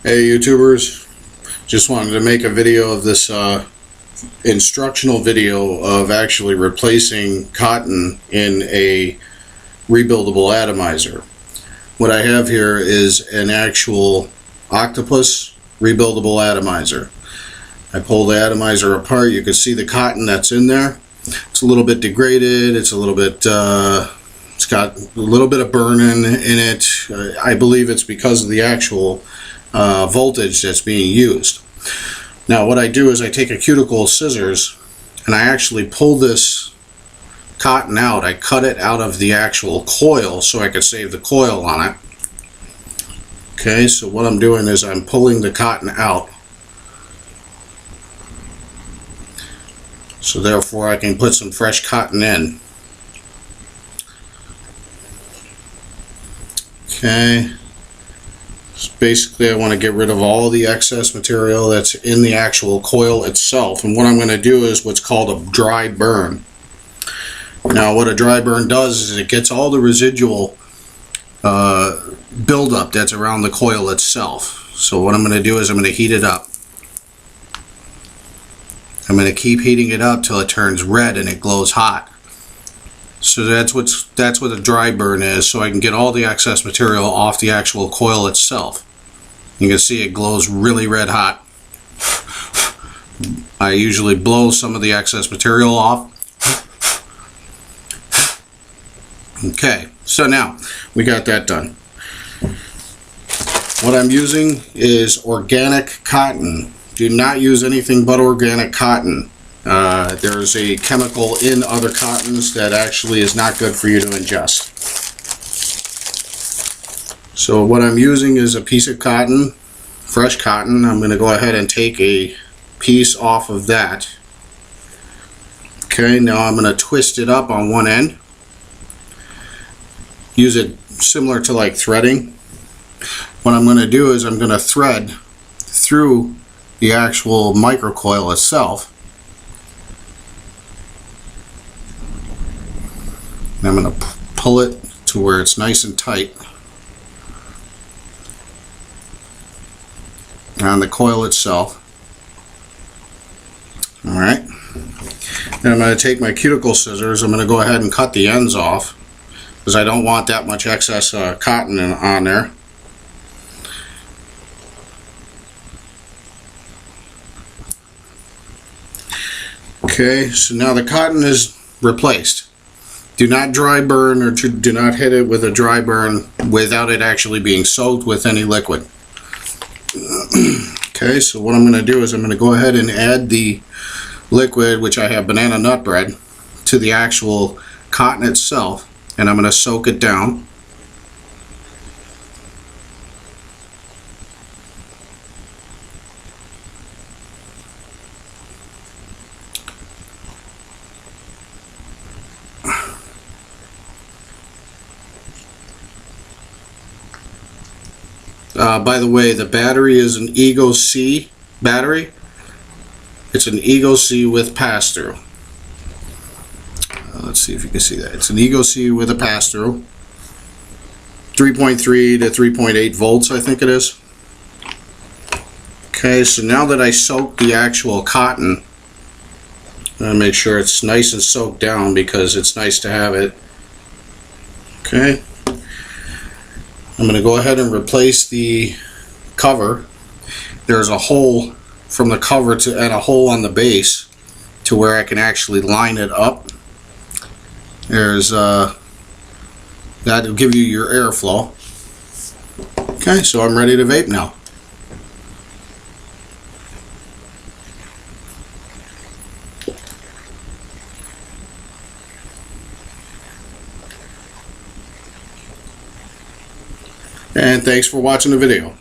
Hey YouTubers, just wanted to make a video of this instructional video of actually replacing cotton in a rebuildable atomizer. What I have here is an actual Octopuss rebuildable atomizer. I pull the atomizer apart, you can see the cotton that's in there. It's a little bit degraded, it's a little bit it's got a little bit of burn in it. I believe it's because of the actual voltage that's being used. Now what I do is I take a cuticle scissors and I actually pull this cotton out. I cut it out of the actual coil so I could save the coil on it. Okay, so what I'm doing is I'm pulling the cotton out, so therefore I can put some fresh cotton in. Okay, so basically I want to get rid of all the excess material that's in the actual coil itself, and what I'm going to do is what's called a dry burn. Now what a dry burn does is it gets all the residual buildup that's around the coil itself. So what I'm going to do is I'm going to heat it up. I'm going to keep heating it up till it turns red and it glows hot. So that's what a dry burn is, so I can get all the excess material off the actual coil itself. You can see it glows really red hot. I usually blow some of the excess material off. Okay, so now we got that done. What I'm using is organic cotton. Do not use anything but organic cotton. There's a chemical in other cottons that actually is not good for you to ingest. So what I'm using is a piece of cotton, fresh cotton. I'm going to go ahead and take a piece off of that. Okay, now I'm going to twist it up on one end. Use it similar to like threading. What I'm going to do is I'm going to thread through the actual microcoil itself. And I'm going to pull it to where it's nice and tight on the coil itself. Alright. Then I'm going to take my cuticle scissors. I'm going to go ahead and cut the ends off, because I don't want that much excess cotton on there. Okay, so now the cotton is replaced. Do not dry burn, or do not hit it with a dry burn without it actually being soaked with any liquid. Okay, so what I'm going to do is I'm going to go ahead and add the liquid, which I have banana nut bread, to the actual cotton itself, and I'm going to soak it down. By the way, the battery is an Ego C battery. It's an Ego C with pass-through. Let's see if you can see that. It's an Ego C with a pass-through. 3.3 to 3.8 volts, I think it is. Okay, so now that I soaked the actual cotton, I'm going to make sure it's nice and soaked down, because it's nice to have it. Okay. I'm going to go ahead and replace the cover. There's a hole from the cover and a hole on the base to where I can actually line it up. There's that'll give you your airflow. Okay, so I'm ready to vape now. And thanks for watching the video.